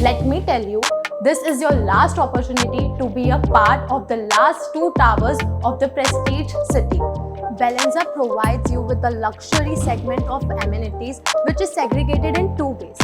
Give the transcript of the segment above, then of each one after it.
Let me tell you, this is your last opportunity to be a part of the last two towers of the Prestige City. Valenza provides you with the luxury segment of amenities, which is segregated in two ways.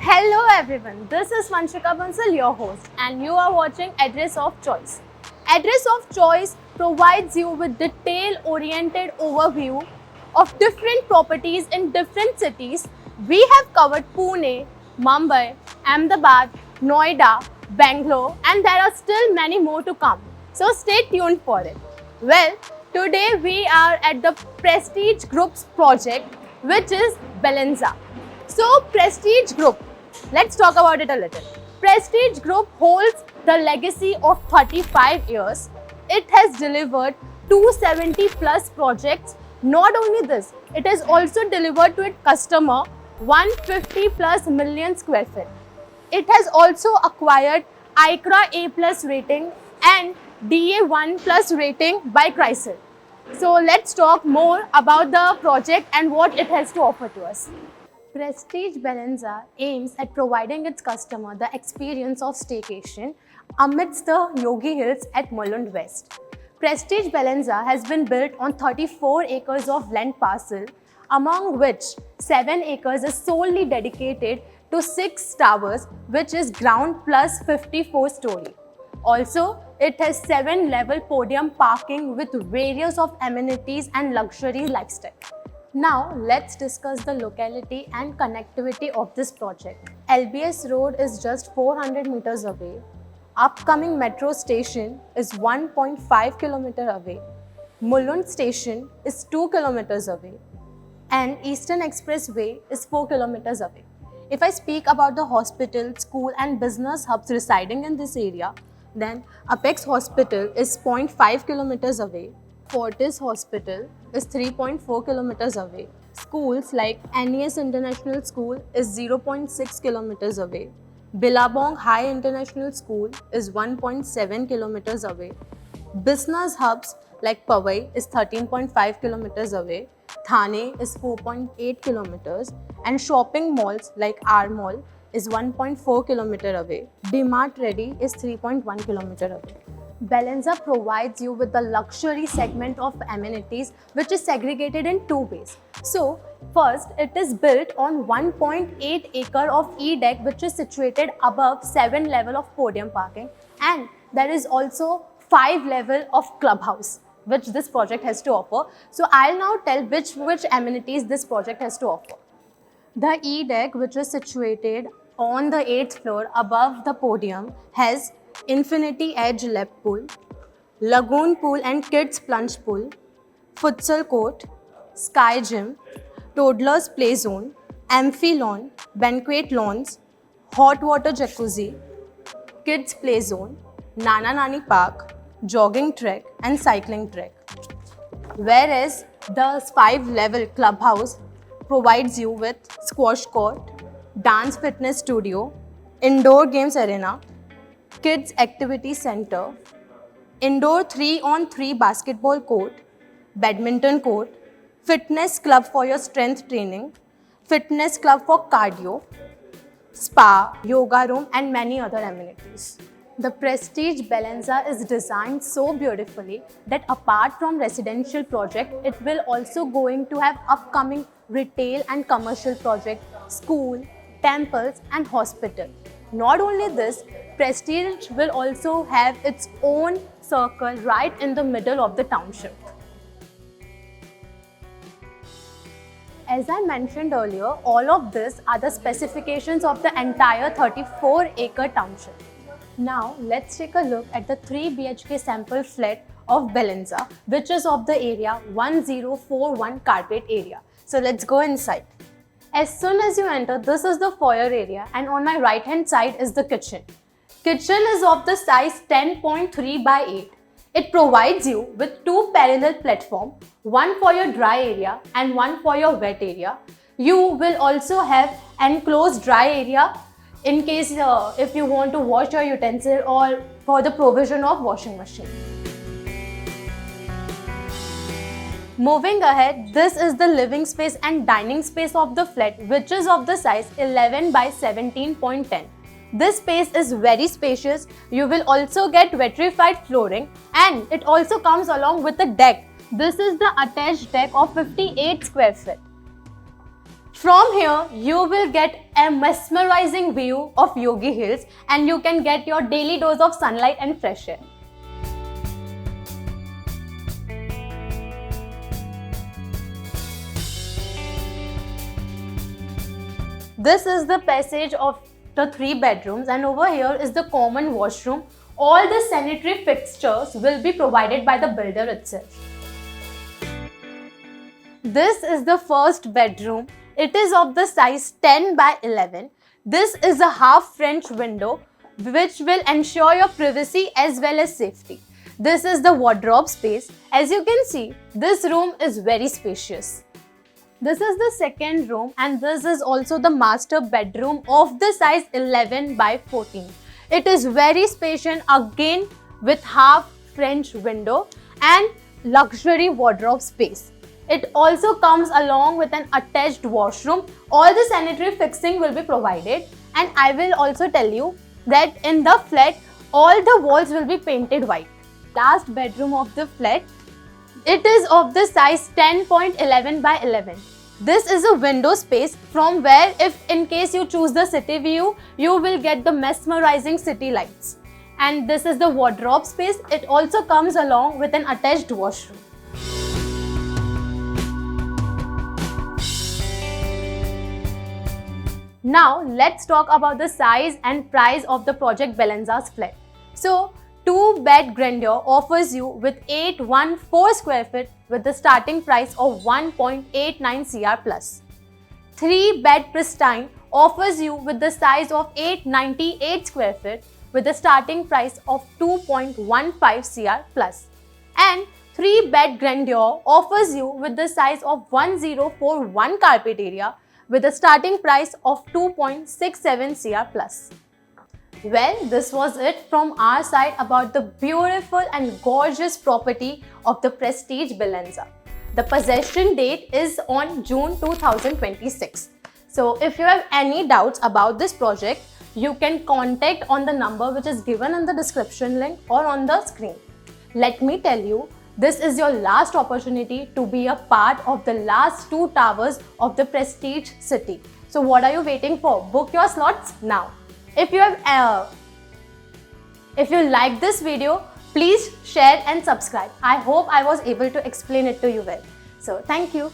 Hello everyone, this is Vanshika Bansal, your host, and you are watching Address of Choice. Address of Choice provides you with detail-oriented overview of different properties in different cities. We have covered Pune, Mumbai, Ahmedabad, Noida, Bangalore, and there are still many more to come. So stay tuned for it. Well, today we are at the Prestige Group's project, which is Valenza. So Prestige Group, let's talk about it a little. Prestige Group holds the legacy of 35 years. It has delivered 270 plus projects. Not only this, it has also delivered to its customer 150 plus million square feet. It has also acquired ICRA A plus rating and DA1 plus rating by CRISIL. So let's talk more about the project and what it has to offer to us. Prestige Valenza aims at providing its customer the experience of staycation amidst the Yogi Hills at Mulund West. Prestige Valenza has been built on 34 acres of land parcel, among which 7 acres is solely dedicated to 6 towers, which is ground plus 54 story. Also, it has 7-level podium parking with various of amenities and luxury lifestyle. Now, let's discuss the locality and connectivity of this project. LBS Road is just 400 meters away. Upcoming metro station is 1.5 km away. Mulund station is 2 kilometers away. And Eastern Expressway is 4 kilometers away. If I speak about the hospital, school and business hubs residing in this area, then Apex Hospital is 0.5 kilometers away. Fortis Hospital is 3.4 kilometers away. Schools like NES International School is 0.6 kilometers away. Billabong High International School is 1.7 kilometers away. Business hubs like Powai is 13.5 kilometers away. Thane is 4.8 kilometers. And shopping malls like R Mall is 1.4 kilometer away. DMart Ready is 3.1 kilometer away. Valenza provides you with the luxury segment of amenities, which is segregated in two ways. So, first, it is built on 1.8 acre of E-deck, which is situated above 7 level of podium parking, and there is also 5 level of clubhouse, which this project has to offer. So, I'll now tell which amenities this project has to offer. The E-deck, which is situated on the 8th floor above the podium, has Infinity Edge lap pool, lagoon pool and kids plunge pool, futsal court, sky gym, toddlers play zone, amphi lawn, banquet lawns, hot water jacuzzi, kids play zone, Nana Nani park, jogging track and cycling track. Whereas the 5-level clubhouse provides you with squash court, dance fitness studio, indoor games arena, Kids Activity Center, Indoor 3-on-3 basketball court, badminton court, fitness club for your strength training, fitness club for cardio, spa, yoga room and many other amenities. The Prestige Valenza is designed so beautifully that apart from residential project, it will also going to have upcoming retail and commercial project, school, temples and hospital. Not only this, Prestige will also have its own circle right in the middle of the township. As I mentioned earlier, all of this are the specifications of the entire 34-acre township. Now, let's take a look at the 3 BHK sample flat of Valenza, which is of the area 1041 carpet area. So let's go inside. As soon as you enter, this is the foyer area and on my right hand side is the kitchen. Kitchen is of the size 10.3 by 8. It provides you with two parallel platforms, one for your dry area and one for your wet area. You will also have enclosed dry area in case if you want to wash your utensil or for the provision of washing machine. Moving ahead, this is the living space and dining space of the flat, which is of the size 11 by 17.10. This space is very spacious. You will also get vitrified flooring and it also comes along with a deck. This is the attached deck of 58 square feet. From here, you will get a mesmerizing view of Yogi Hills and you can get your daily dose of sunlight and fresh air. This is the passage of the 3 bedrooms and over here is the common washroom. All the sanitary fixtures will be provided by the builder itself. This is the first bedroom. It is of the size 10 by 11. This is a half French window which will ensure your privacy as well as safety. This is the wardrobe space. As you can see, this room is very spacious. This is the second room and this is also the master bedroom of the size 11 by 14. It is very spacious again with half French window and luxury wardrobe space. It also comes along with an attached washroom. All the sanitary fixing will be provided and I will also tell you that in the flat all the walls will be painted white. Last bedroom of the flat. It is of the size 10.11 by 11. This is a window space from where if in case you choose the city view, you will get the mesmerizing city lights. And this is the wardrobe space. It also comes along with an attached washroom. Now let's talk about the size and price of the project Belenza's flat. So 2-bed grandeur offers you with 814 square feet with the starting price of 1.89 crore plus. 3-bed pristine offers you with the size of 898 square feet with the starting price of 2.15 crore plus. And 3-bed grandeur offers you with the size of 1041 carpet area with a starting price of 2.67 crore plus. Well, this was it from our side about the beautiful and gorgeous property of the Prestige Belenza. The possession date is on June 2026. So if you have any doubts about this project, you can contact on the number which is given in the description link or on the screen. Let me tell you, this is your last opportunity to be a part of the last 2 towers of the Prestige city. So what are you waiting for? Book your slots now. If you like this video, please share and subscribe. I hope I was able to explain it to you well. So thank you.